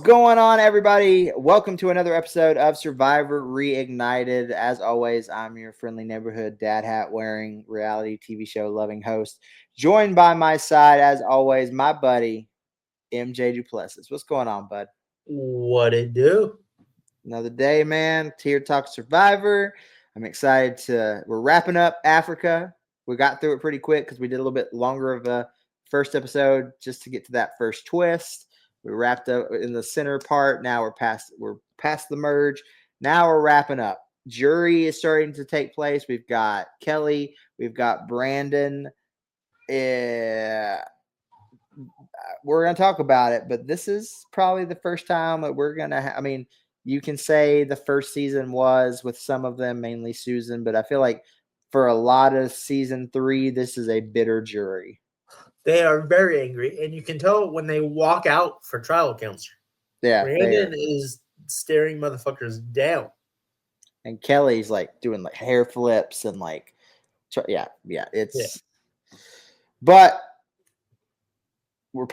going on, everybody? Welcome to another episode of Survivor Reignited. As always, I'm your friendly neighborhood DadHat wearing reality TV show loving host. Joined by my side, as always, my buddy MJ Duplessis. What's going on, bud? What it do? Another day, man. Here to talk Survivor. I'm excited we're wrapping up Africa. We got through it pretty quick because we did a little bit longer of a first episode just to get to that first twist. We wrapped up in the center part. Now we're past the merge. Now we're wrapping up. Jury is starting to take place. We've got Kelly. We've got Brandon. We're going to talk about it, but this is probably the first time that we're going to I mean, you can say the first season was with some of them, mainly Susan, but I feel like for a lot of season 3, this is a bitter jury. They are very angry, and you can tell when they walk out for trial counselor. Yeah, Brandon is staring motherfuckers down, and Kelly's like doing like hair flips and like, it's. But we're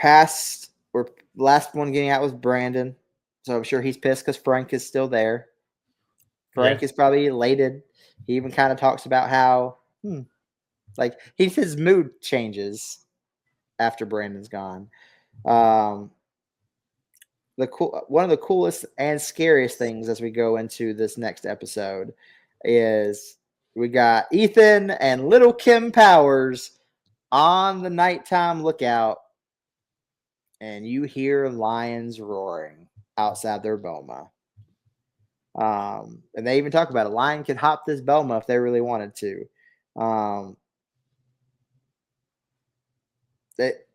last one getting out was Brandon, so I'm sure he's pissed because Frank is still there. Frank is probably elated. He even kind of talks about how, his mood changes after Brandon's gone. One of the coolest and scariest things as we go into this next episode is we got Ethan and little Kim Powers on the nighttime lookout, and you hear lions roaring outside their boma. And they even talk about a lion could hop this boma if they really wanted to.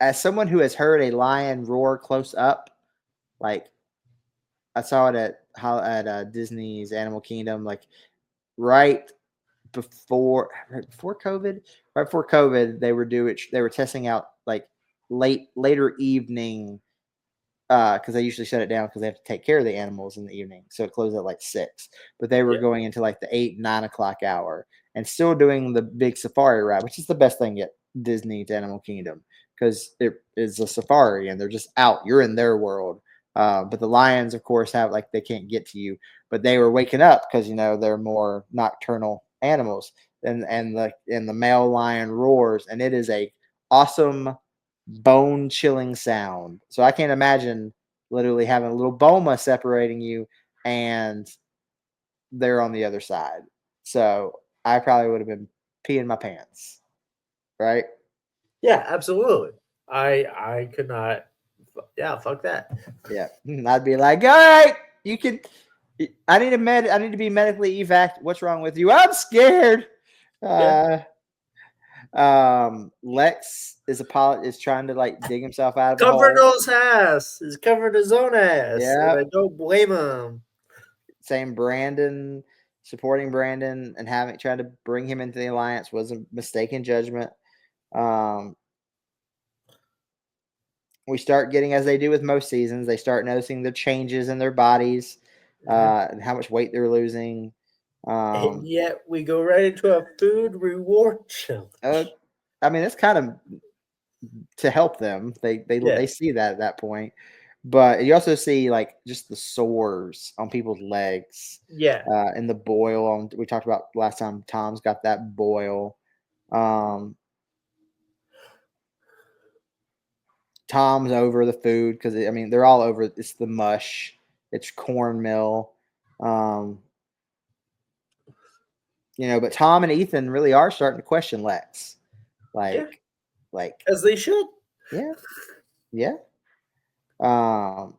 As someone who has heard a lion roar close up, like I saw it at Disney's Animal Kingdom, like right before COVID, they were testing out like later evening because they usually shut it down because they have to take care of the animals in the evening, so it closed at like 6. But they were going into like the 8-9 o'clock hour and still doing the big safari ride, which is the best thing at Disney's Animal Kingdom because it is a safari and they're just out. You're in their world. But the lions, of course, they can't get to you. But they were waking up because they're more nocturnal animals. And the male lion roars, and it is a awesome, bone-chilling sound. So I can't imagine literally having a little boma separating you, and they're on the other side. So I probably would have been peeing my pants, right? Yeah, absolutely. I could not. Yeah, fuck that. Yeah, I'd be like, all right, you can. I need to be medically evac. What's wrong with you? I'm scared. Lex is trying to like dig himself out of the hole. Covered his ass. He's covered his own ass. Yeah, I don't blame him. Same Brandon, supporting Brandon and trying to bring him into the alliance was a mistaken judgment. We start getting, as they do with most seasons, they start noticing the changes in their bodies and how much weight they're losing. And yet we go right into a food reward challenge. I mean, it's kind of to help them. They see that at that point. But you also see like just the sores on people's legs. Yeah. And the boil we talked about last time. Tom's got that boil. Tom's over the food because they're all over. It's the mush. It's cornmeal. But Tom and Ethan really are starting to question Lex. Like as they should. Yeah. Yeah. Because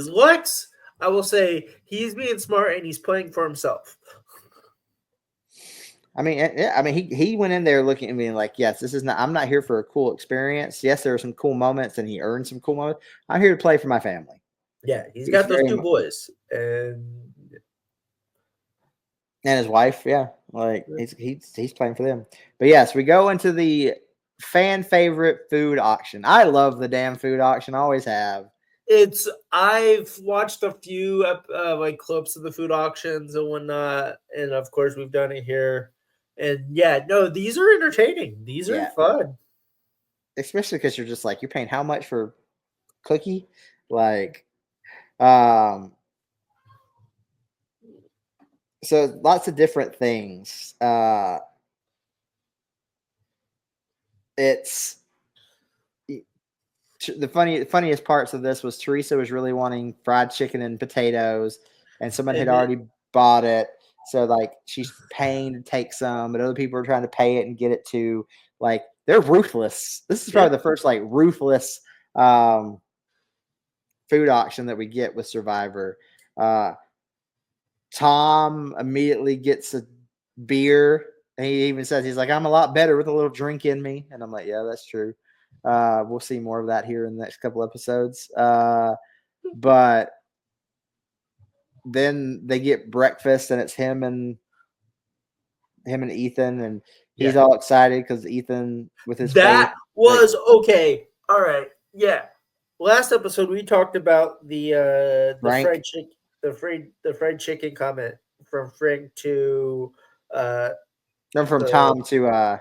Lex, I will say, he's being smart and he's playing for himself. He went in there looking at me like, yes, I'm not here for a cool experience. Yes, there are some cool moments and he earned some cool moments. I'm here to play for my family. Yeah, he's got those 2 boys and his wife. Yeah, like he's playing for them. But yes, we go into the fan favorite food auction. I love the damn food auction. I always have. I've watched a few like clips of the food auctions and whatnot, and of course we've done it here. And these are entertaining. These are fun. Especially because you're just like, you're paying how much for cookie. Like, so lots of different things. It's the funniest parts of this was Teresa was really wanting fried chicken and potatoes, and someone had already bought it. So like she's paying to take some, but other people are trying to pay it and get it too. Like they're ruthless. This is probably the first like ruthless food auction that we get with Survivor. Tom immediately gets a beer. And he even says he's like, I'm a lot better with a little drink in me. And I'm like, yeah, that's true. We'll see more of that here in the next couple episodes. But then they get breakfast and it's him and Ethan, and he's all excited because Ethan with his that faith, was like, okay. All right. Yeah. Last episode we talked about the fried chicken, the fried chicken comment from Frank to from Tom to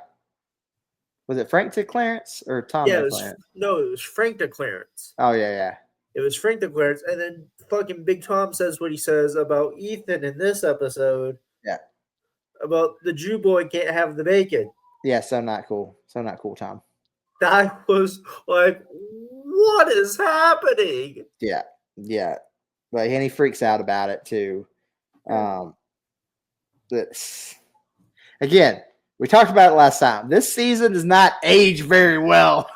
was it Frank to Clarence or Tom to Clarence? No, it was Frank to Clarence. Oh yeah. It was Frank to Clarence, and then fucking Big Tom says what he says about Ethan in this episode. Yeah. About the Jew boy can't have the bacon. Yeah, so not cool. So not cool, Tom. That was like, what is happening? Yeah. But and he freaks out about it too. This again, we talked about it last time. This season does not age very well.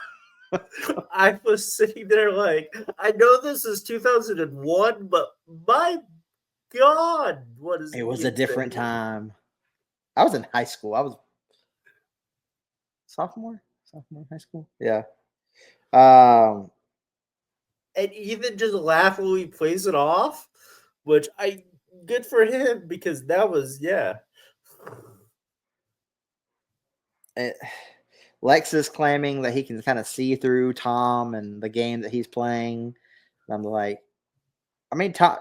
I was sitting there like, I know this is 2001, but my God, what is it? Was a different time. I was in high school. I was sophomore in high school. Yeah. And Ethan just laughingly plays it off, which good for him because that was Lex is claiming that he can kind of see through Tom and the game that he's playing. And I'm like, I mean, Tom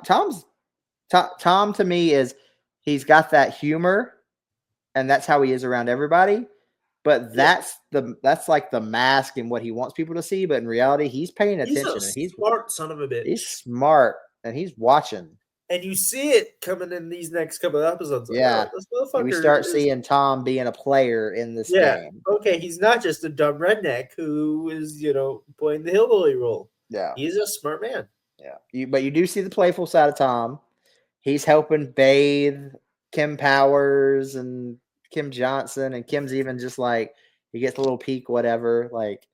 to me is he's got that humor, and that's how he is around everybody. But that's like the mask and what he wants people to see. But in reality, he's paying attention. He's a smart son of a bitch. He's smart and he's watching. And you see it coming in these next couple of episodes. Yeah. Like, we start seeing Tom being a player in this game. Okay, he's not just a dumb redneck who is, playing the hillbilly role. Yeah. He's a smart man. Yeah. But you do see the playful side of Tom. He's helping bathe Kim Powers and Kim Johnson, and Kim's even just like, he gets a little peek, whatever. Like,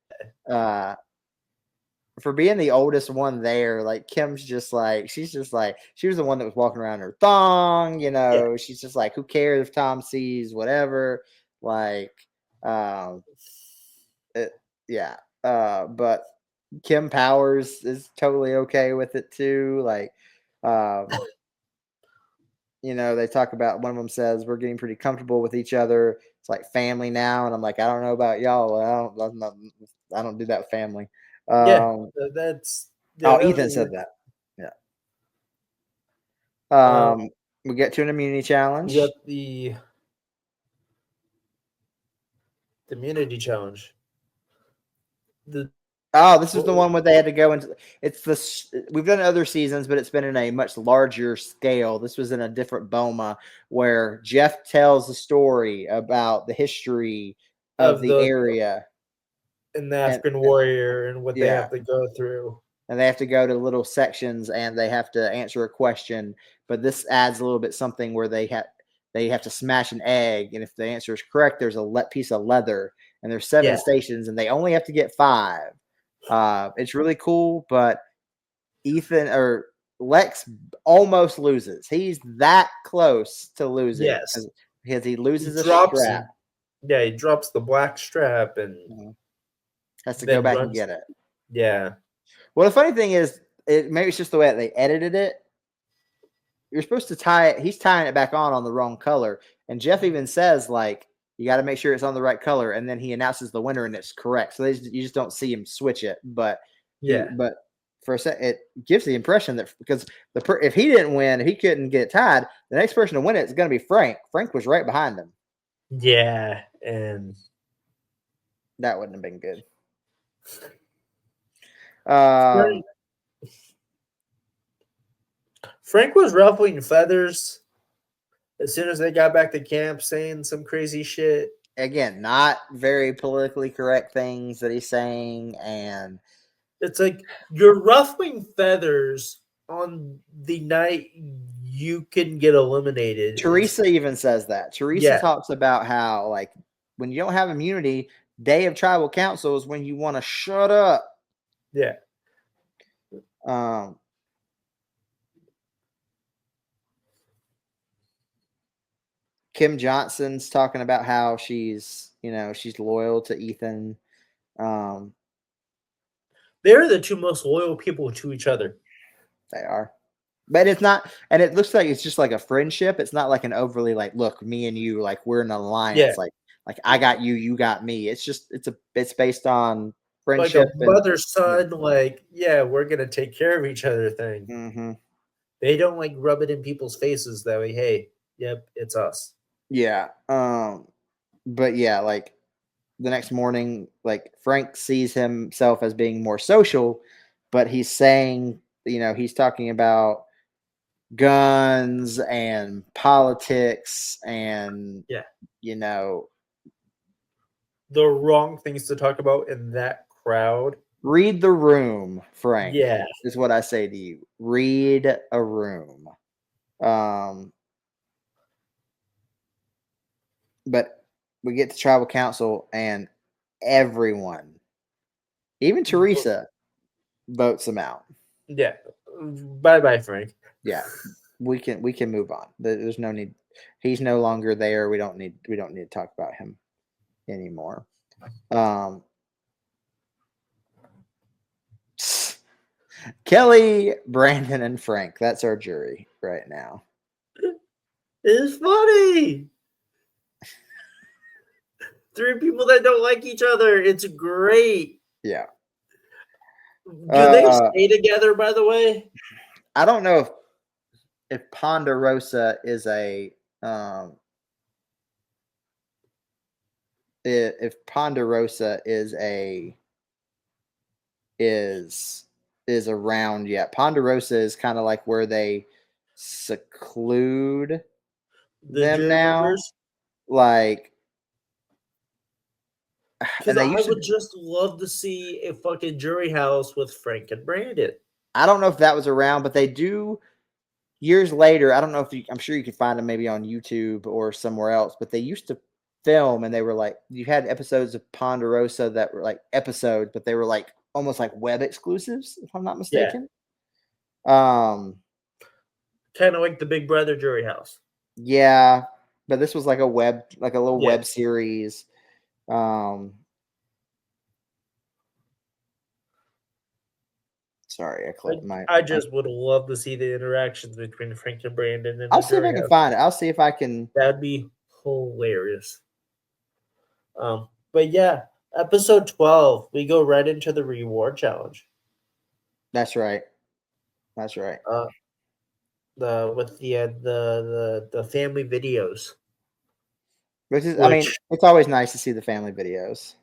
for being the oldest one there, like Kim's just like, she's just like, she was the one that was walking around in her thong, she's just like, who cares if Tom sees whatever, like, but Kim Powers is totally okay with it too. Like, they talk about, one of them says, we're getting pretty comfortable with each other. It's like family now. And I'm like, I don't know about y'all. I don't do that with family. That's Ethan said that. Yeah. We get to an immunity challenge. We got the immunity challenge. This is the one where they had to go into. We've done other seasons, but it's been in a much larger scale. This was in a different Boma where Jeff tells the story about the history of the area. And the African warrior and what they have to go through. And they have to go to little sections and they have to answer a question. But this adds a little bit something where they have to smash an egg. And if the answer is correct, there's a piece of leather. And there's 7 stations and they only have to get 5. It's really cool, but Lex almost loses. He's that close to losing. Yes. Because he loses a strap. He drops the black strap and has to go back and get it. Yeah. Well, the funny thing is, maybe it's just the way that they edited it. You're supposed to tie it. He's tying it back on the wrong color. And Jeff even says, like, you got to make sure it's on the right color. And then he announces the winner and it's correct. So you just don't see him switch it. But but for a second, it gives the impression that because if he didn't win, if he couldn't get it tied, the next person to win it is going to be Frank. Frank was right behind him. Yeah. And that wouldn't have been good. Frank was ruffling feathers as soon as they got back to camp, saying some crazy shit. Again, not very politically correct things that he's saying, and it's like you're ruffling feathers on the night you can get eliminated. Teresa even says that. Teresa talks about how, like, when you don't have immunity, Day of Tribal Council is when you want to shut up. Yeah. Kim Johnson's talking about how she's loyal to Ethan. They're the two most loyal people to each other. They are. But it's not, and it looks like it's just like a friendship. It's not like an overly like, look, me and you, like we're an alliance. Like I got you, you got me. It's just it's based on friendship, like a mother son. Like we're gonna take care of each other thing. Mm-hmm. They don't like rub it in people's faces that way. Hey, yep, it's us. Yeah. But yeah, like the next morning, like Frank sees himself as being more social, but he's saying, he's talking about guns and politics and the wrong things to talk about in that crowd. Read the room, Frank. Yeah, is what I say to you. Read a room. But we get to tribal council and everyone, even Teresa, votes him out. Yeah. Bye, Frank. Yeah. We can move on. There's no need. He's no longer there. We don't need to talk about him anymore. Kelly, Brandon, and Frank. That's our jury right now. It's funny. 3 people that don't like each other. It's great. Yeah. Do they stay together, by the way? I don't know if Ponderosa is a if Ponderosa is around yet. Ponderosa is kind of like where they seclude them now. Members? Like, because I would just love to see a fucking jury house with Frank and Brandon. I don't know if that was around, but they do years later. I don't know if I'm sure you could find them maybe on YouTube or somewhere else, but they used to film and they were like, you had episodes of Ponderosa that were like episodes, but they were like almost like web exclusives, if I'm not mistaken. Kind of like the Big Brother jury house. Yeah, but this was like a little web series. Sorry, I clicked I just would love to see the interactions between Frank and Brandon. And I'll see if I can find it. I'll see if I can. That'd be hilarious. But yeah, episode 12, we go right into the reward challenge. That's right. That's right. With the family videos. Which is, I mean, it's always nice to see the family videos.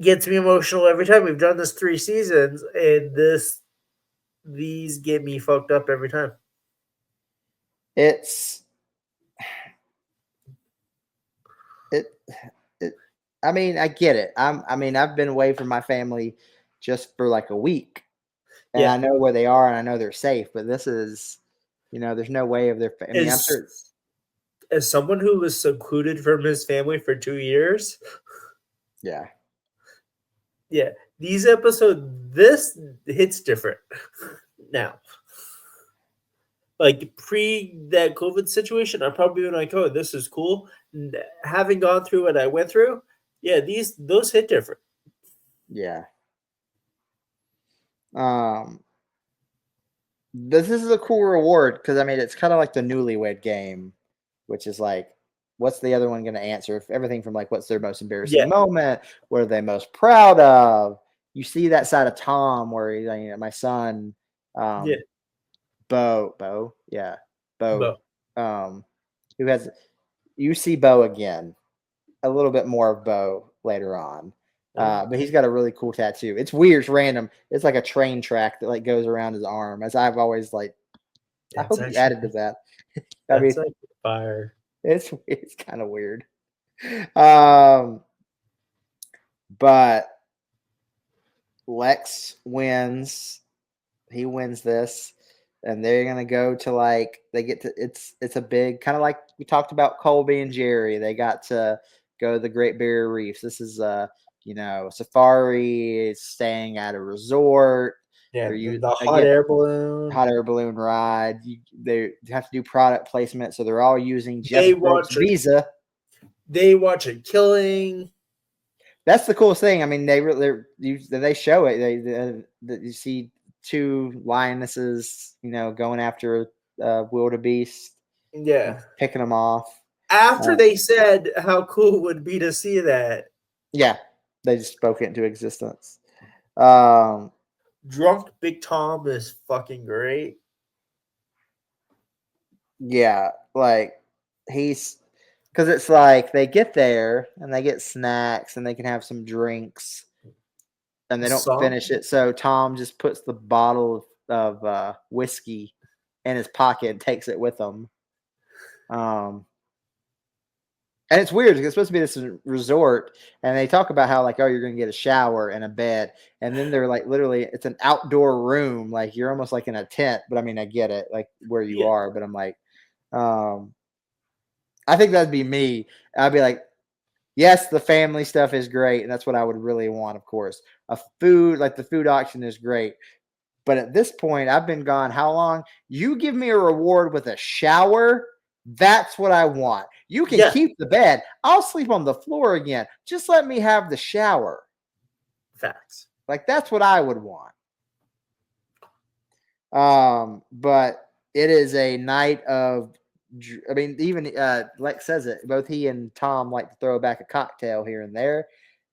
Gets me emotional every time. We've done this 3 seasons, and these get me fucked up every time. I mean, I get it. I've been away from my family just for like a week, and I know where they are, and I know they're safe. But this is, there's no way of their. I mean, I'm sure. As someone who was secluded from his family for 2 years, yeah, these episodes, this hits different now. Like pre that COVID situation, I probably been like, "Oh, this is cool." Having gone through what I went through, those hit different. Yeah. This is a cool reward because I mean it's kind of like the newlywed game, which is like, what's the other one going to answer? If everything from like, what's their most embarrassing moment? What are they most proud of? You see that side of Tom where he's like, my son, Bo, who has, you see Bo again, a little bit more of Bo later on. But he's got a really cool tattoo. It's weird, it's random. It's like a train track that like goes around his arm. As I've always like, I hope you added to that. I mean, like fire. It's kind of weird. But Lex wins. He wins this, and they're gonna go to like they get to it's a big kind of like we talked about Colby and Jerry. They got to go to the Great Barrier Reefs. This is safari, staying at a resort. Yeah, the hot air balloon ride. They have to do product placement, so they're all using Jeff Brooks' Visa. They watch a killing. That's the coolest thing. I mean, they show it. You see two lionesses, going after wildebeest. Yeah, picking them off. After they said how cool it would be to see that. Yeah, they just spoke it into existence. Drunk Big Tom is fucking great. Yeah, like because it's like they get there and they get snacks and they can have some drinks and they don't finish it. So Tom just puts the bottle of whiskey in his pocket and takes it with him. And it's weird because it's supposed to be this resort, and they talk about how like, oh, you're going to get a shower and a bed, and then they're like, literally, it's an outdoor room, like you're almost like in a tent. But I mean, I get it, like where you are, but I'm like, I think that'd be me. I'd be like, yes, the family stuff is great, and that's what I would really want, of course. The food auction is great, but at this point, I've been gone how long? You give me a reward with a shower. That's what I want. You can keep the bed. I'll sleep on the floor again. Just let me have the shower. Facts. Like, that's what I would want. But it is a night of, I mean, even Lex says it. Both he and Tom like to throw back a cocktail here and there.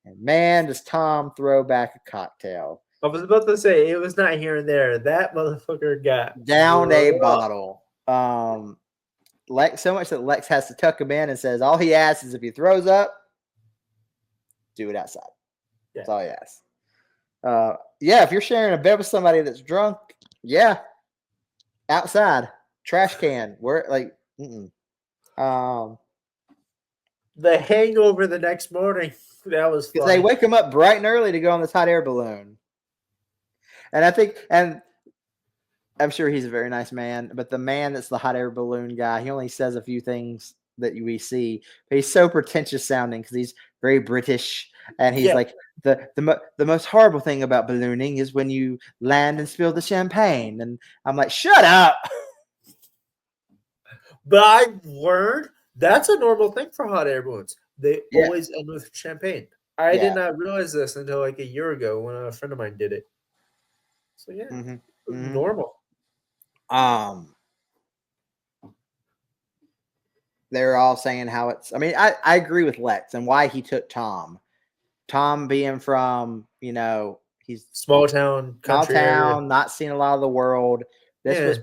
And man, does Tom throw back a cocktail. I was about to say, it was not here and there. That motherfucker got down a bottle. Lex, so much that Lex has to tuck him in and says all he asks is if he throws up, do it outside. That's all he asks. If you're sharing a bed with somebody that's drunk, outside, trash can. The hangover the next morning. That was fun. They wake him up bright and early to go on this hot air balloon. And I think, and I'm sure he's a very nice man, but the man that's the hot air balloon guy, he only says a few things that we see. But he's so pretentious sounding because he's very British, and he's like the most horrible thing about ballooning is when you land and spill the champagne. And I'm like, shut up. But I've learned that's a normal thing for hot air balloons. They always end with champagne. I did not realize this until like a year ago when a friend of mine did it. So normal. They're all saying how it's. I mean, I agree with Lex and why he took Tom. Tom being from he's small town, country area. Not seen a lot of the world. This is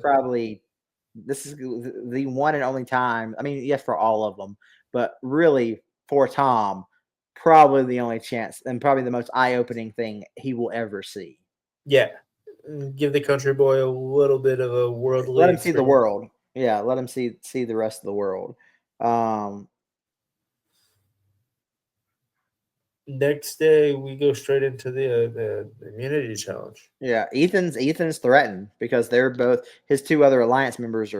the one and only time. I mean, yes, for all of them, but really for Tom, probably the only chance and probably the most eye-opening thing he will ever see. Yeah. Give the country boy a little bit of a worldly. Let him see the world. Yeah, let him see the rest of the world. Next day, we go straight into the immunity challenge. Yeah, Ethan's threatened because they're both his two other alliance members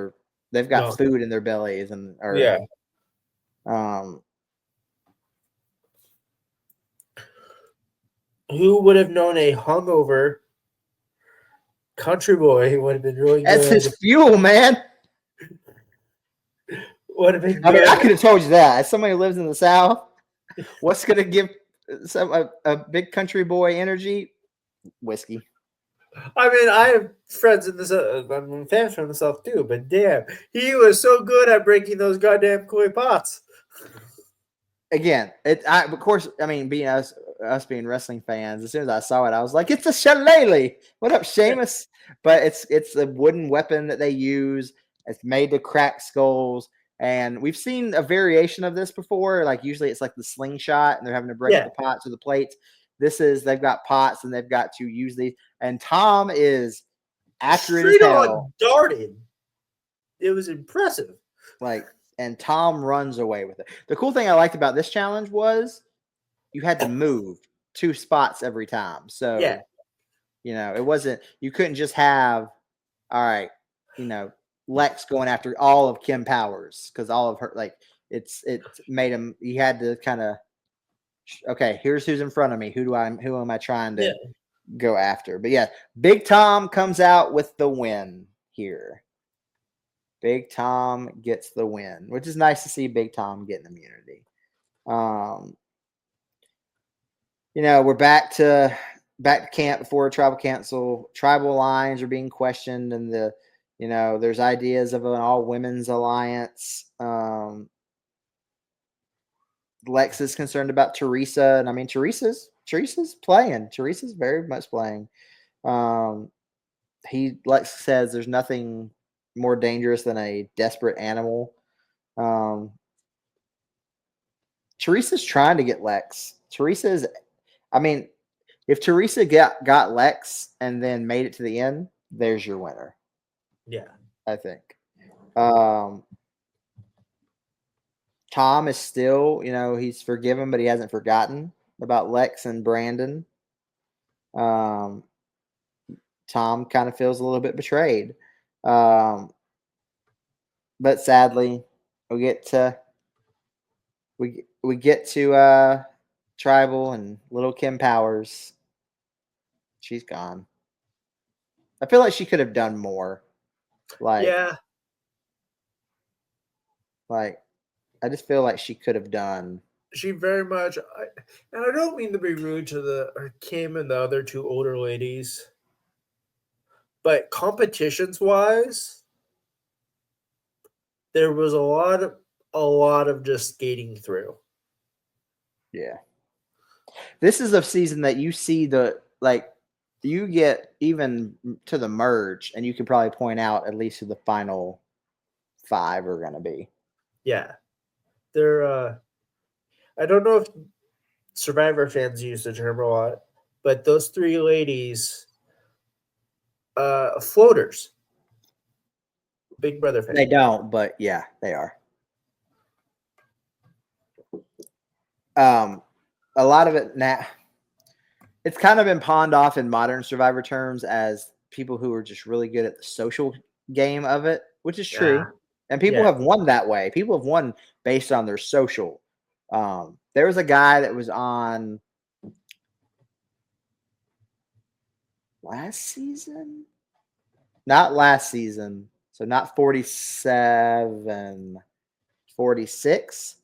they've got food in their bellies and who would have known a hungover country boy would have been really good. That's his fuel, man. Would have been good. I mean, I could have told you that. As somebody who lives in the South, what's going to give a big country boy energy? Whiskey. I mean, I have friends in the South. I'm fans from the South too, but damn, he was so good at breaking those goddamn koi pots. Again, of course, I mean, being us being wrestling fans, as soon as I saw it, I was like, it's a shillelagh. What up, Sheamus? But it's a wooden weapon that they use. It's made to crack skulls. And we've seen a variation of this before. Like usually it's like the slingshot and they're having to break the pots or the plates. they've got pots and they've got to use these. And Tom is accurate Straight as hell. on darted. It was impressive. And Tom runs away with it. The cool thing I liked about this challenge was you had to move 2 spots every time. So, it wasn't, you couldn't just have, all right, Lex going after all of Kim Powers because all of her, it made him, you had to kind of, okay, here's who's in front of me. Who am I trying to go after? But yeah, Big Tom comes out with the win here. Big Tom gets the win, which is nice to see Big Tom getting immunity. We're back to camp before tribal council. Tribal lines are being questioned, and there's ideas of an all women's alliance. Lex is concerned about Teresa, and I mean Teresa's playing. Teresa's very much playing. Lex says there's nothing more dangerous than a desperate animal. Teresa's trying to get Lex. If Teresa got Lex and then made it to the end, there's your winner. Yeah. I think. Tom is still, he's forgiven, but he hasn't forgotten about Lex and Brandon. Tom kind of feels a little bit betrayed. But sadly, we get to Tribal and little Kim Powers. She's gone. I feel like she could have done more. I just feel like she could have done. She very much, and I don't mean to be rude to Kim and the other 2 older ladies, but competitions-wise, there was a lot of just skating through. Yeah. This is a season that you see you get even to the merge, and you can probably point out at least who the final 5 are going to be. Yeah. They're, I don't know if Survivor fans use the term a lot, but those 3 ladies, floaters. Big Brother fans. They don't, but yeah, they are. A lot of it now, it's kind of been pawned off in modern Survivor terms as people who are just really good at the social game of it, which is true. And people have won that way. People have won based on their social. There was a guy that was on last season, not last season. So not 47, 46.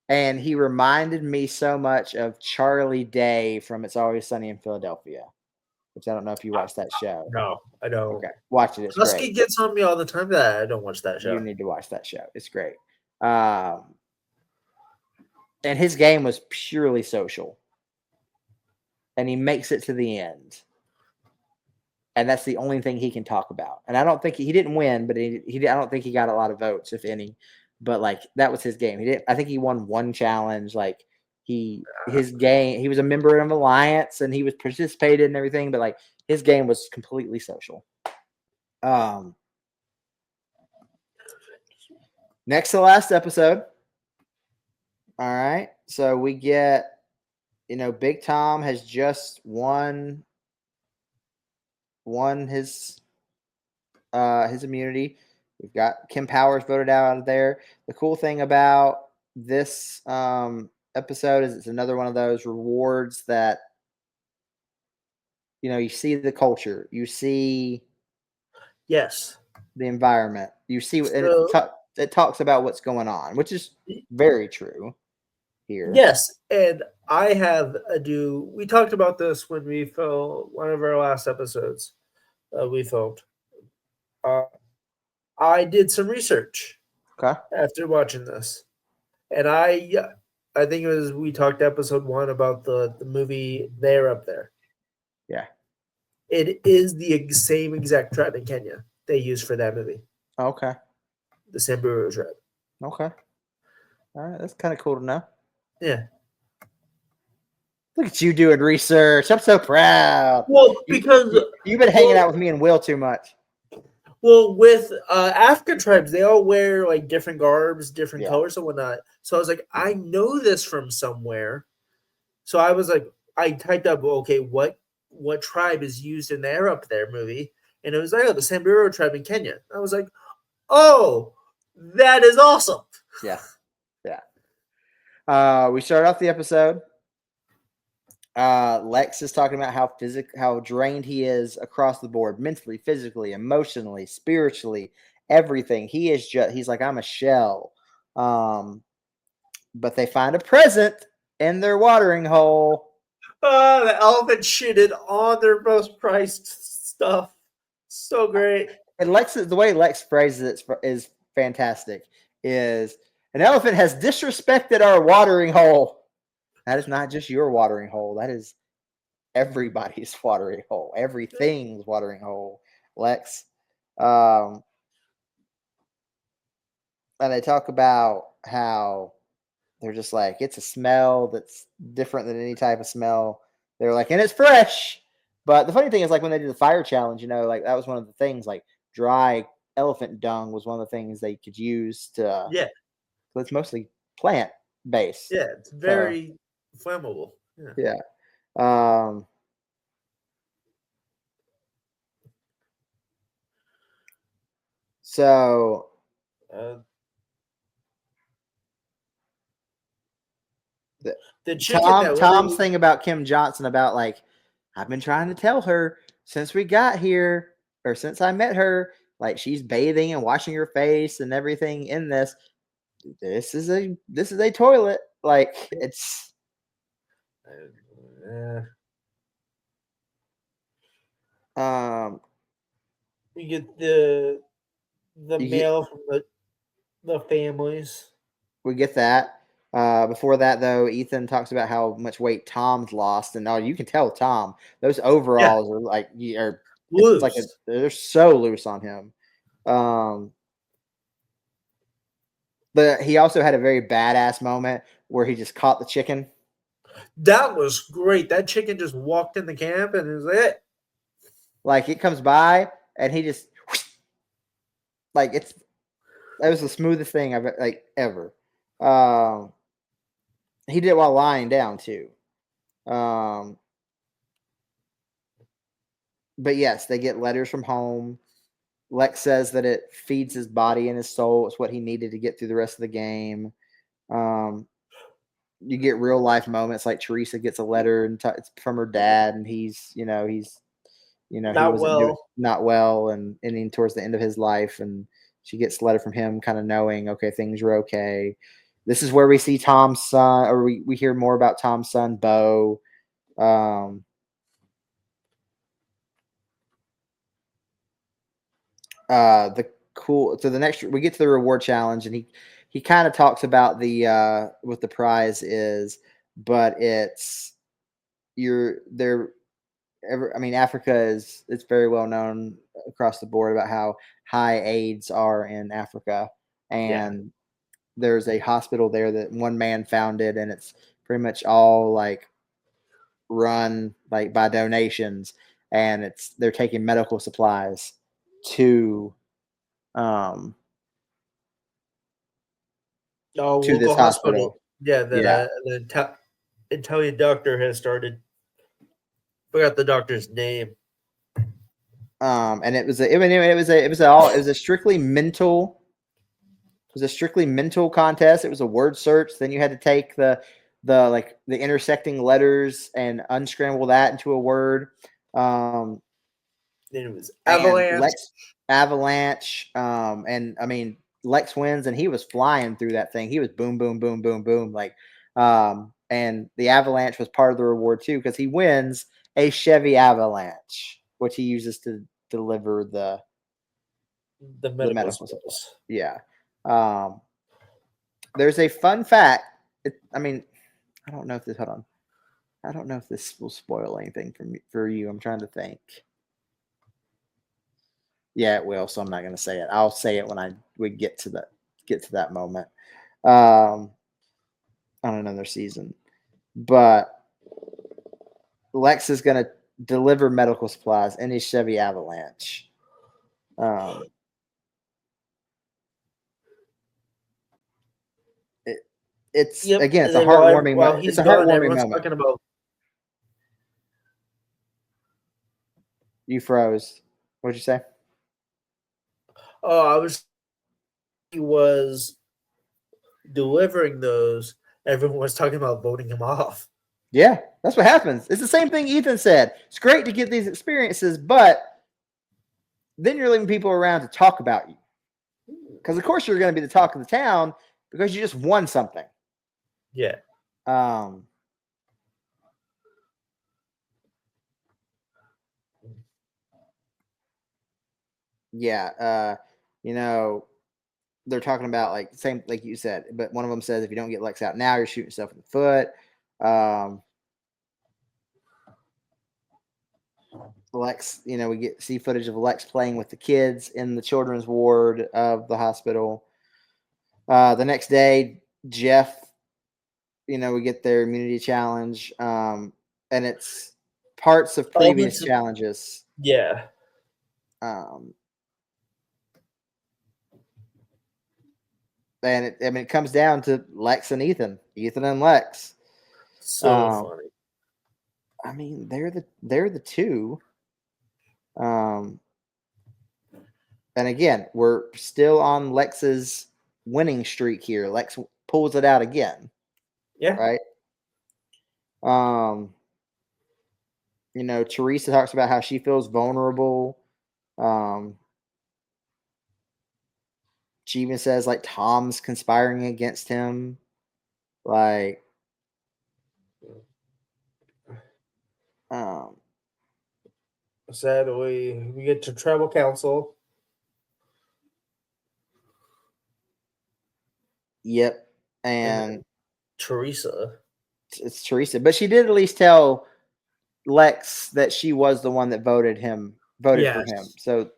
And he reminded me so much of Charlie Day from It's Always Sunny in Philadelphia, which I don't know if you watched that show. No, I don't. Okay, watch it. It's Husky great. gets on me all the time that I don't watch that show. You need to watch that show. It's great. And his game was purely social. And he makes it to the end. And that's the only thing he can talk about. And I don't think he didn't win, but I don't think he got a lot of votes, if any. But that was his game. I think he won 1 challenge. His game, he was a member of an alliance and he was participated and everything, but his game was completely social. Next to last episode. All right. So we get, Big Tom has just won his immunity. We've got Kim Powers voted out of there. The cool thing about this episode is it's another one of those rewards that, you see the culture, you see the environment, you see, and it talks about what's going on, which is very true here. Yes, and I have we talked about this when we filmed one of our last episodes we filmed. I did some research after watching this, and I think it was we talked episode 1 about the movie They're Up There. Yeah, it is the same exact tribe in Kenya they used for that movie. Okay, the Samburu tribe. Okay, all right, that's kind of cool to know. Yeah. Look at you doing research. I'm so proud. Well, because you've been hanging out with me and Will too much. Well, with African tribes, they all wear like different garbs, different colors and whatnot. So I was like, I know this from somewhere. So I was like, I typed up, okay, what tribe is used in the Air Up There movie? And it was like, oh, the Samburu tribe in Kenya. I was like, oh, that is awesome. Yeah. We started off the episode. Lex is talking about how drained he is across the board, mentally, physically, emotionally, spiritually, everything. He's like, I'm a shell. But they find a present in their watering hole. The elephant shitted on their most priced stuff. So great. And the way Lex phrases it is fantastic. Is an elephant has disrespected our watering hole. That is not just your watering hole. That is everybody's watering hole. Everything's watering hole. Lex. And they talk about how they're just like, it's a smell that's different than any type of smell. They're like, and it's fresh. But the funny thing is, like, when they did the fire challenge, like, that was one of the things, like, dry elephant dung was one of the things they could use to. Yeah. It's mostly plant based. Yeah, it's very flammable. Yeah. So the chicken Tom's thing about Kim Johnson about, like, I've been trying to tell her since we got here, or since I met her, like, she's bathing and washing her face and everything in this. This is a toilet. Like, it's we get the mail from the families. We get that. Before that, though, Ethan talks about how much weight Tom's lost, and you can tell Tom, those overalls are like loose. Like they're so loose on him. But he also had a very badass moment where he just caught the chicken. That was great. That chicken just walked in the camp and it was it. Like, it comes by and he just like that was the smoothest thing I've ever. He did it while lying down too. But yes, they get letters from home. Lex says that it feeds his body and his soul. It's what he needed to get through the rest of the game. You get real life moments, like Teresa gets a letter and it's from her dad, and he's not well and ending towards the end of his life, and she gets a letter from him, kind of knowing, okay, things are okay. This is where we see Tom's son, or we hear more about Tom's son, Bo. So the next, we get to the reward challenge, and he kind of talks about what the prize is, but it's Africa it's very well known across the board about how high AIDS are in Africa, and there's a hospital there that one man founded, and it's pretty much all like run like by donations, and they're taking medical supplies to to this hospital. Yeah, the Italian doctor has started. Forgot the doctor's name. And it was a strictly mental. It was a strictly mental contest. It was a word search. Then you had to take the intersecting letters and unscramble that into a word. Then it was Avalanche. And I mean, Lex wins, and he was flying through that thing. He was boom, boom, boom, boom, boom. Like, and the Avalanche was part of the reward too, because he wins a Chevy Avalanche, which he uses to deliver the medical supplies. Yeah. There's a fun fact. I don't know if this. Hold on. I don't know if this will spoil anything for you. I'm trying to think. Yeah, it will. So I'm not going to say it. I'll say it when we get to that moment. On another season, but Lex is going to deliver medical supplies in his Chevy Avalanche. It's Yep. again, And it's a then heartwarming. while he's It's a gone, heartwarming everyone's moment. talking about. You froze. What'd you say? Oh, he was delivering those. Everyone was talking about voting him off. Yeah, that's what happens. It's the same thing Ethan said. It's great to get these experiences, but then you're leaving people around to talk about you. Because of course you're going to be the talk of the town because you just won something. Yeah. Yeah. They're talking about like same like you said, but one of them says if you don't get Lex out now, you're shooting yourself in the foot. Lex, we see footage of Lex playing with the kids in the children's ward of the hospital. The next day, Jeff, we get their immunity challenge, and it's parts of previous challenges. Yeah. And it comes down to Lex and Ethan and Lex. So funny. I mean, they're the two. And again, we're still on Lex's winning streak here. Lex pulls it out again. Yeah. Right. Teresa talks about how she feels vulnerable. She even says like Tom's conspiring against him. Like, sadly, we get to tribal council. Yep. And Teresa. It's Teresa. But she did at least tell Lex that she was the one that voted for him. So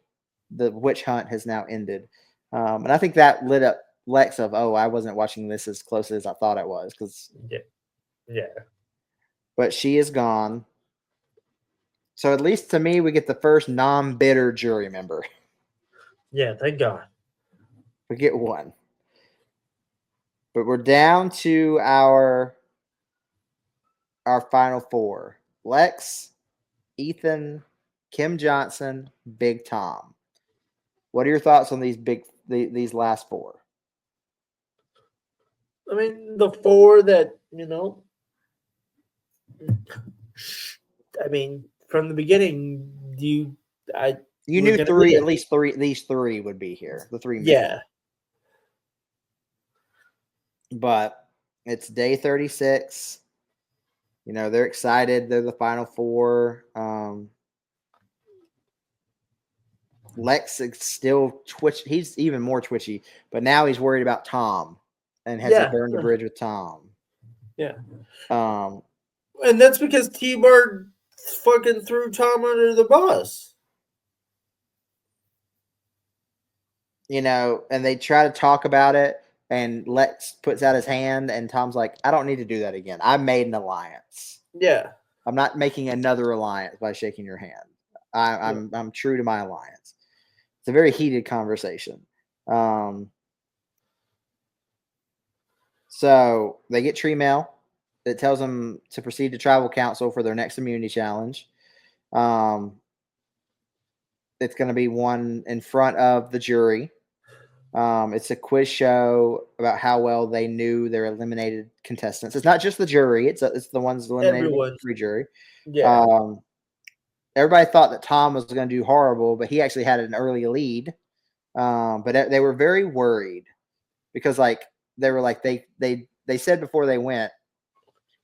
the witch hunt has now ended. And I think that lit up Lex of, I wasn't watching this as closely as I thought it was. Yeah. But she is gone. So at least to me, we get the first non-bitter jury member. Yeah, thank God. We get one. But we're down to our final four. Lex, Ethan, Kim Johnson, Big Tom. What are your thoughts on these last four? I mean, the four that, from the beginning, you knew three, at least three, these three would be here. The three men. Yeah. But it's day 36. They're excited. They're the final four. Lex is still twitchy. He's even more twitchy, but now he's worried about Tom and has burned the bridge with Tom. Yeah. And that's because T-Bar fucking threw Tom under the bus. And they try to talk about it, and Lex puts out his hand, and Tom's like, I don't need to do that again. I made an alliance. Yeah. I'm not making another alliance by shaking your hand. I'm true to my alliance. It's a very heated conversation. So they get tree mail that tells them to proceed to tribal council for their next immunity challenge. It's going to be one in front of the jury. It's a quiz show about how well they knew their eliminated contestants. It's not just the jury; it's the ones eliminated by the jury. Yeah. Everybody thought that Tom was going to do horrible, but he actually had an early lead. But they were very worried because, they were they said before they went,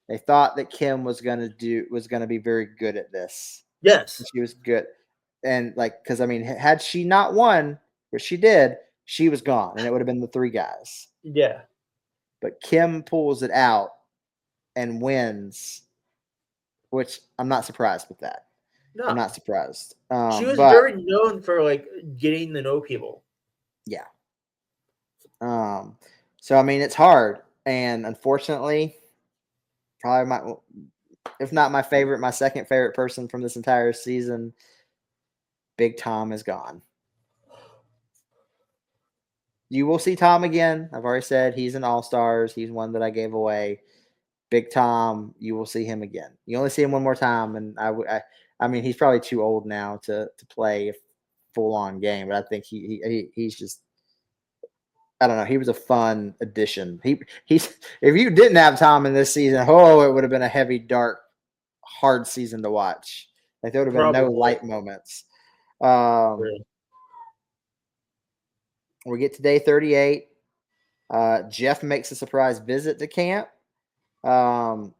they thought that Kim was going to be very good at this. Yes, she was good, and because had she not won, which she did, she was gone, and it would have been the three guys. Yeah. But Kim pulls it out and wins, which I'm not surprised with that. No. I'm not surprised. She was very known for getting to know people. Yeah. So it's hard, and unfortunately, probably if not my favorite, my second favorite person from this entire season. Big Tom is gone. You will see Tom again. I've already said he's an All-Stars. He's one that I gave away. Big Tom, you will see him again. You only see him one more time, and I mean, he's probably too old now to play a full-on game, but I think he's just, I don't know. He was a fun addition. He's if you didn't have Tom in this season, it would have been a heavy, dark, hard season to watch. Like there would have been no light moments. We get to day 38. Jeff makes a surprise visit to camp. And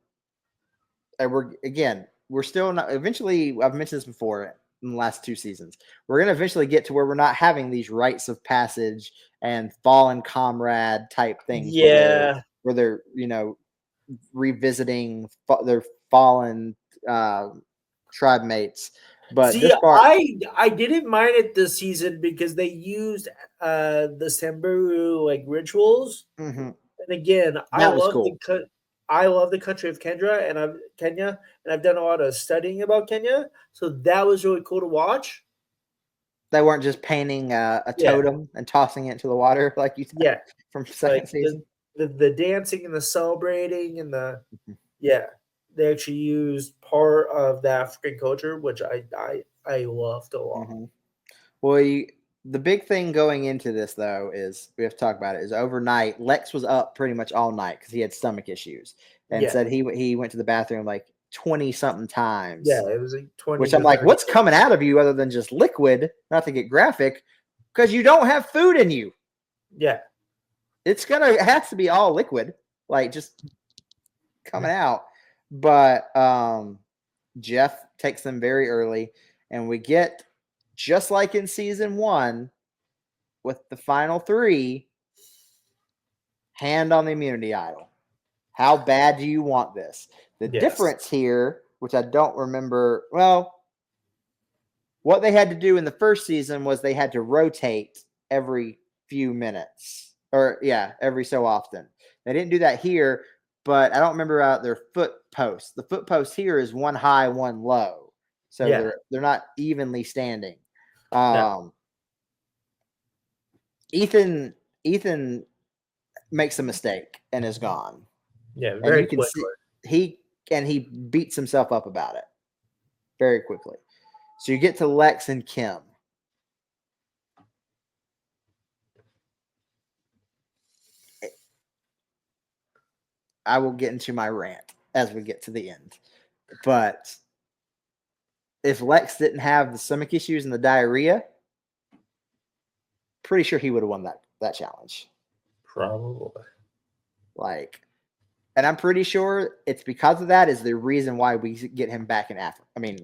we're still not. Eventually, I've mentioned this before in the last 2 seasons. We're going to eventually get to where we're not having these rites of passage and fallen comrade type things. Yeah, where they're revisiting their fallen tribe mates. But see, I didn't mind it this season because they used the Samburu like rituals, and again, I love the country of Kenya, and I've done a lot of studying about Kenya, so that was really cool to watch. They weren't just painting a totem and tossing it into the water like you said from second season. The dancing and the celebrating and they actually used part of the African culture, which I loved a lot. Well, the big thing going into this, though, is we have to talk about it. Is overnight, Lex was up pretty much all night because he had stomach issues, and said he went to the bathroom like 20-something times. Yeah, it was like 20. Which I'm like, what's coming out of you other than just liquid? Not to get graphic, because you don't have food in you. Yeah, it has to be all liquid, like just coming out. But Jeff takes them very early, and we get, just like in season 1, with the final 3, hand on the immunity idol. How bad do you want this? The difference here, which I don't remember, what they had to do in the first season was they had to rotate every few minutes, or every so often. They didn't do that here. But I don't remember about their foot posts. The foot post here is one high, one low, so they're not evenly standing. Ethan makes a mistake and is gone. Yeah, very quickly. He beats himself up about it very quickly. So you get to Lex and Kim. I will get into my rant as we get to the end. But if Lex didn't have the stomach issues and the diarrhea, pretty sure he would have won that challenge. Probably. And I'm pretty sure it's because of that is the reason why we get him back in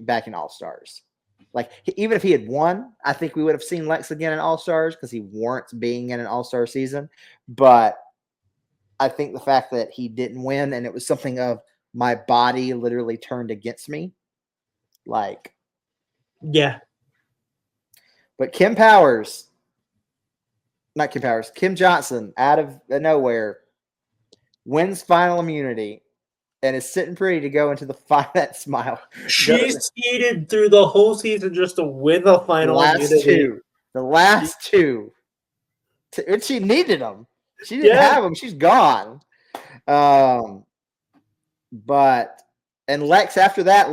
back in All-Stars. Even if he had won, I think we would have seen Lex again in All-Stars because he warrants being in an All-Star season. But I think the fact that he didn't win, and it was something of my body literally turned against me. Yeah. But Kim Johnson, out of nowhere, wins final immunity and is sitting pretty to go into the that smile. She seeded through the whole season just to win the final immunity. The last two. And she needed them. She didn't have them. She's gone. And Lex, after that,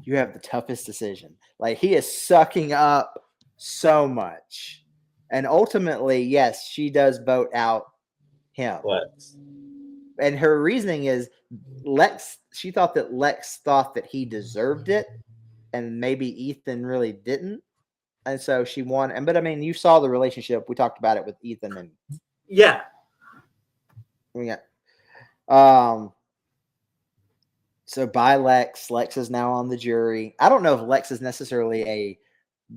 you have the toughest decision. He is sucking up so much. And ultimately, yes, she does vote out him. Lex. And her reasoning is she thought that Lex thought that he deserved it, and maybe Ethan really didn't. And so she won. But you saw the relationship. We talked about it with Ethan and so by Lex is now on the jury. I don't know if Lex is necessarily a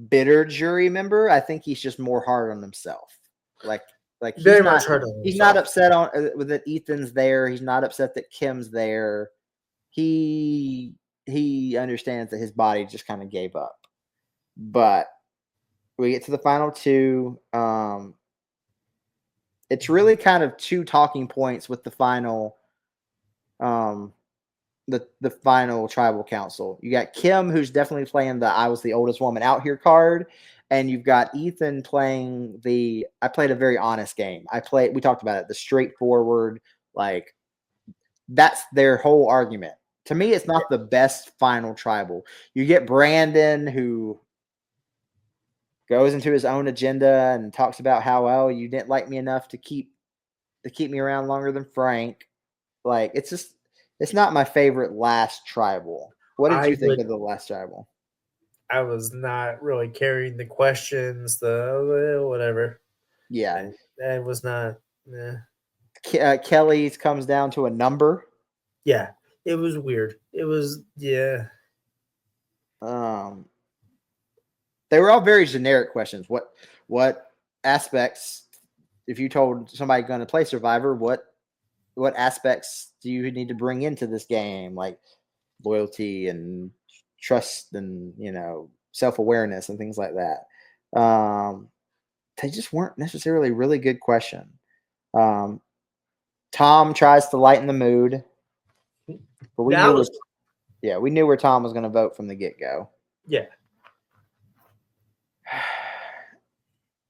bitter jury member. I think he's just more hard on himself. Very much hard on himself. He's not upset that Ethan's there. He's not upset that Kim's there. He understands that his body just kind of gave up. But we get to the final 2. It's really kind of 2 talking points with the final the final tribal council. You got Kim, who's definitely playing the I was the oldest woman out here card, and you've got Ethan playing the I played a very honest game. We talked about it, the straightforward, like that's their whole argument. To me, it's not the best final tribal. You get Brandon, who goes into his own agenda and talks about how, well, you didn't like me enough to keep me around longer than Frank. Like, it's not my favorite last tribal. What did you think of the last tribal? I was not really carrying the questions, the whatever. Yeah. It was not. Kelly's comes down to a number. Yeah, it was weird. It was, yeah. They were all very generic questions. What aspects, if you told somebody going to play Survivor, what aspects do you need to bring into this game? Like loyalty and trust and, self-awareness and things like that. They just weren't necessarily really good question. Tom tries to lighten the mood, but we knew where Tom was going to vote from the get-go. Yeah.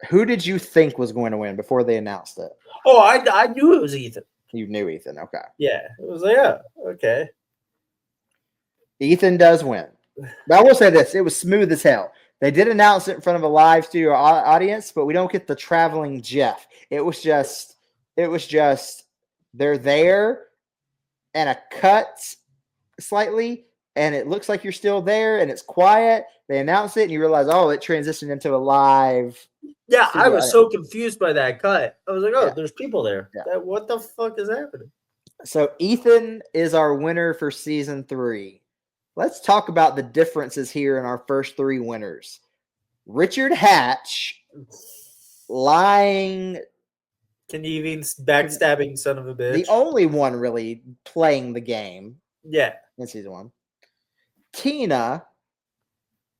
Who did you think was going to win before they announced it? Oh, I knew it was Ethan. You knew Ethan, okay. Yeah, it was like, yeah, okay. Ethan does win. But I will say this, it was smooth as hell. They did announce it in front of a live studio audience, but we don't get the traveling Jeff. It was just they're there and a cut slightly, and it looks like you're still there, and it's quiet. They announce it, and you realize, oh, it transitioned into a live. Yeah, I was so confused by that cut. I was like, oh, there's people there. Yeah. What the fuck is happening? So Ethan is our winner for season 3. Let's talk about the differences here in our first 3 winners. Richard Hatch, lying, conniving, backstabbing son of a bitch. The only one really playing the game. Yeah. In season 1. Tina,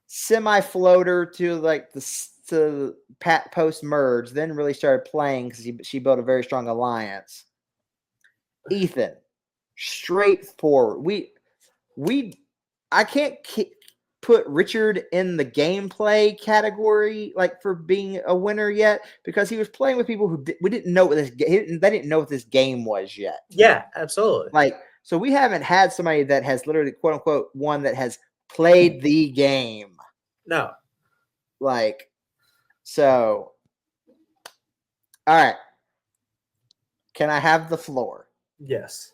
semi-floater to Pat post-merge, then really started playing because she built a very strong alliance. Ethan, straightforward. I can't put Richard in the gameplay category like for being a winner yet because he was playing with people who we didn't know what they didn't know what this game was yet. Yeah, absolutely. Like, so we haven't had somebody that has literally quote unquote one that has played the game. No. Like, so all right. Can I have the floor? Yes.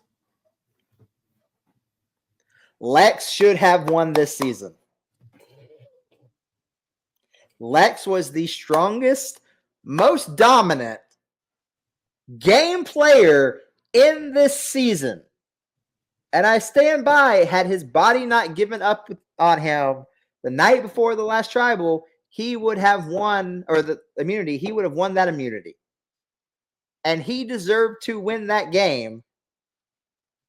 Lex should have won this season. Lex was the strongest, most dominant game player in this season. And I stand by, had his body not given up on him the night before the last tribal, he would have won, or the immunity, he would have won that immunity. And he deserved to win that game.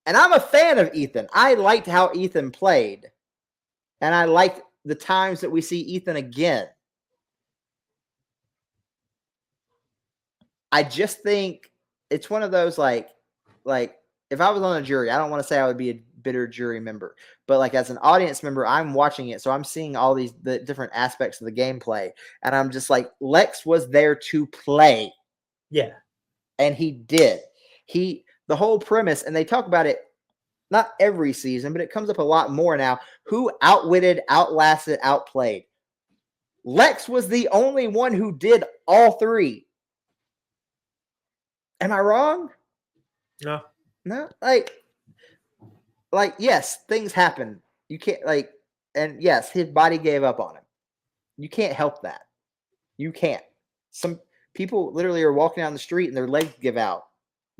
And I'm a fan of Ethan. I liked how Ethan played. And I liked the times that we see Ethan again. I just think it's one of those like if I was on a jury, I don't want to say I would be a bitter jury member, but like as an audience member, I'm watching it. So I'm seeing all the different aspects of the gameplay. And I'm just like, Lex was there to play. Yeah. And he did. The whole premise, and they talk about it not every season, but it comes up a lot more now. Who outwitted, outlasted, outplayed? Lex was the only one who did all 3. Am I wrong? No. No. Like yes, things happen. You can't and yes, his body gave up on him. You can't help that. You can't. Some people literally are walking down the street and their legs give out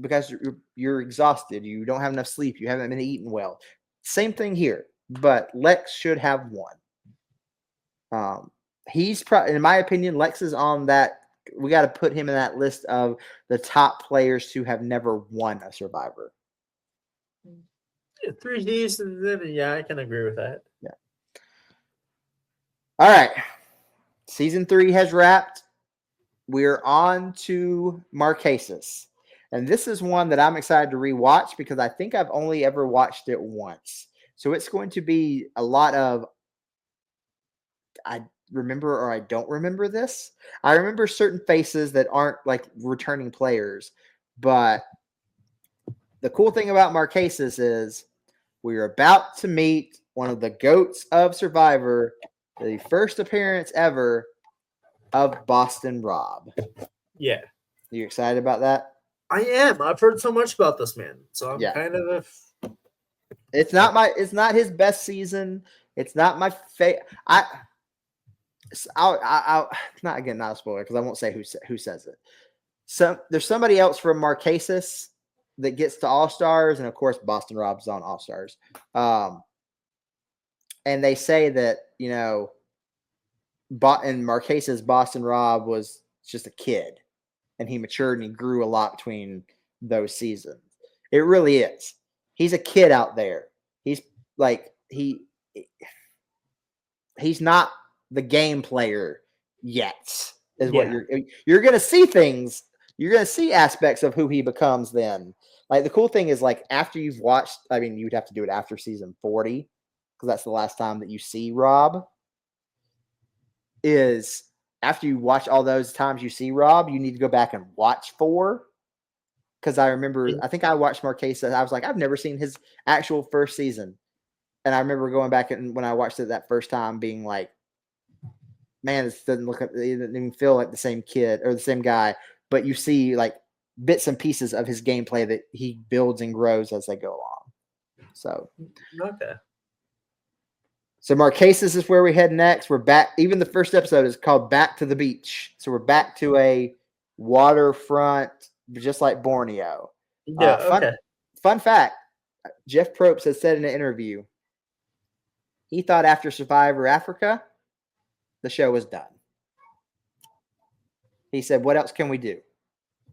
because you're exhausted. You don't have enough sleep. You haven't been eating well. Same thing here, but Lex should have won. He's probably, in my opinion, Lex is on that. We got to put him in that list of the top players who have never won a Survivor. 3 seasons in, yeah, I can agree with that. Yeah. All right. Season 3 has wrapped. We're on to Marquesas. And this is one that I'm excited to rewatch because I think I've only ever watched it once. So it's going to be a lot of I remember or I don't remember this. I remember certain faces that aren't like returning players, but the cool thing about Marquesas is we're about to meet one of the GOATs of Survivor, the first appearance ever of Boston Rob. Yeah. You excited about that? I am. I've heard so much about this man. So I'm kind of It's not his best season. It's not my favorite. I'll not a spoiler because I won't say who says it. So there's somebody else from Marquesas that gets to All Stars, and of course Boston Rob's on All Stars. And they say that in Marquesas, Boston Rob was just a kid, and he matured and he grew a lot between those seasons. It really is. He's a kid out there. He's like he's not the game player yet. What you're going to see things. You're going to see aspects of who he becomes then. Like the cool thing is like after you've watched, I mean, you'd have to do it after season 40 because that's the last time that you see Rob. Is after you watch all those times you see Rob, you need to go back and watch 4. Because I remember, I think I watched Marquesas. I was like, I've never seen his actual first season. And I remember going back and when I watched it that first time being like, man, this doesn't look like, it doesn't even feel like the same kid or the same guy. But you see like bits and pieces of his gameplay that he builds and grows as they go along. So, okay. So Marquesas is where we head next. We're back. Even the first episode is called Back to the Beach. So we're back to a waterfront, just like Borneo. Yeah, Fun fact, Jeff Probst has said in an interview, he thought after Survivor Africa, the show was done. He said, what else can we do?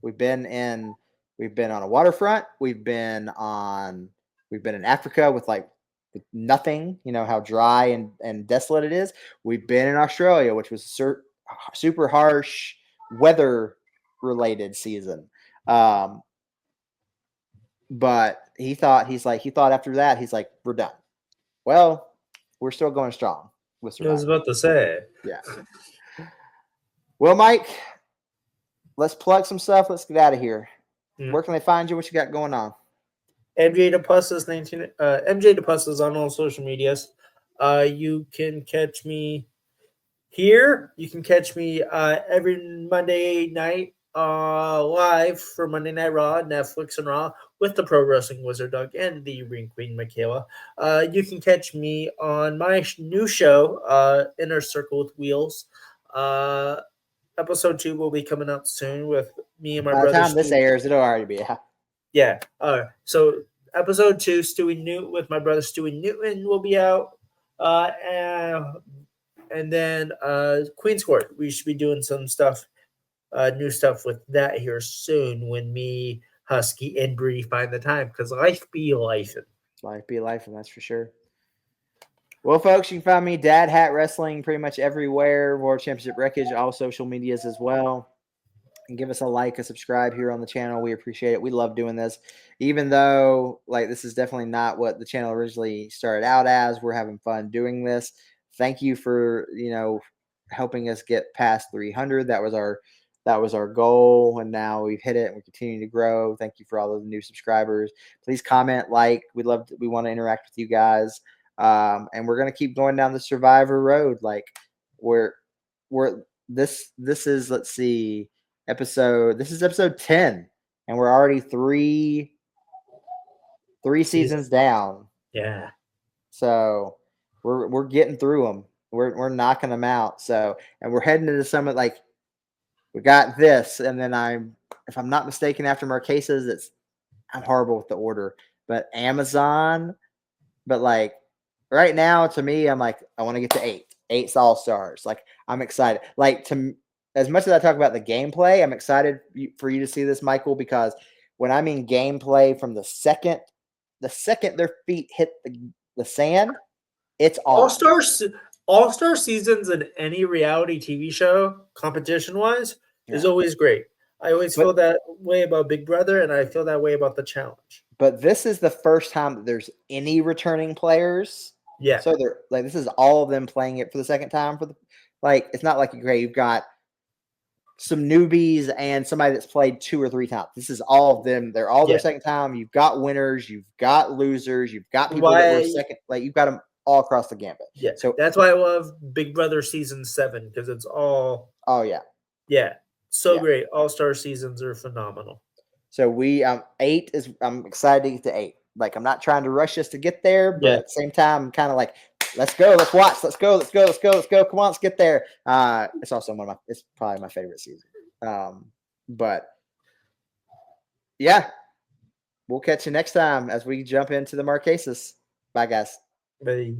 We've been on a waterfront. We've been in Africa with nothing, how dry and desolate it is. We've been in Australia, which was super harsh weather related season. But he thought after that, he's like, we're done. Well, we're still going strong with Survivor. I was about to say. Yeah. Well, Mike, let's plug some stuff. Let's get out of here. Where can they find you? What you got going on? MJ DePustas MJ DePustas on all social medias. You can catch me here. You can catch me every Monday night live for Monday Night Raw, Netflix and Raw with the Pro Wrestling Wizard Doug and the Ring Queen Michaela. You can catch me on my new show, Inner Circle with Wheels. Episode 2 will be coming out soon with me and my brother. By the time this airs, it'll already be out. Yeah. So episode 2, Stewie Newton with my brother Stewie Newton will be out. And then Queen's Court. We should be doing some stuff, new stuff with that here soon when me, Husky, and Bree find the time because life be lifing. Life be lifing, that's for sure. Well, folks, you can find me DadHat Wrestling pretty much everywhere. World Championship Wreckage, all social medias as well. And give us a like, a subscribe here on the channel. We appreciate it. We love doing this. Even though this is definitely not what the channel originally started out as. We're having fun doing this. Thank you for, helping us get past 300. That was our goal, and now we've hit it and we continue to grow. Thank you for all of the new subscribers. Please comment, we want to interact with you guys. And we're going to keep going down the Survivor road. This is, let's see, this is episode 10, and we're already three seasons down. Yeah. So we're getting through them. We're knocking them out. So, and we're heading into some we got this, and then if I'm not mistaken, after Marquesas, I'm horrible with the order, but Amazon, but right now to me, I'm I want to get to 8. 8's All Stars. I'm excited. As much as I talk about the gameplay, I'm excited for you to see this, Michael, because when I mean gameplay from the second their feet hit the sand, it's on. All-Star seasons in any reality TV show, competition-wise, is always great. I always feel that way about Big Brother, and I feel that way about the challenge. But this is the first time that there's any returning players. Yeah. So they're like, this is all of them playing it for the second time. It's not like you've got some newbies and somebody that's played 2 or 3 times. This is all of them. They're all their second time. You've got winners, you've got losers, you've got people that were second. Like, you've got them all across the gambit. Yeah. So that's why I love Big Brother season 7, because it's all. Oh yeah. Yeah. So great. All-star seasons are phenomenal. So 8 is. I'm excited to get to 8. Like, I'm not trying to rush us to get there, but at the same time, I'm kind of like, let's go, let's watch, let's go. Come on, let's get there. It's also it's probably my favorite season. But yeah, we'll catch you next time as we jump into the Marquesas. Bye, guys. Bye.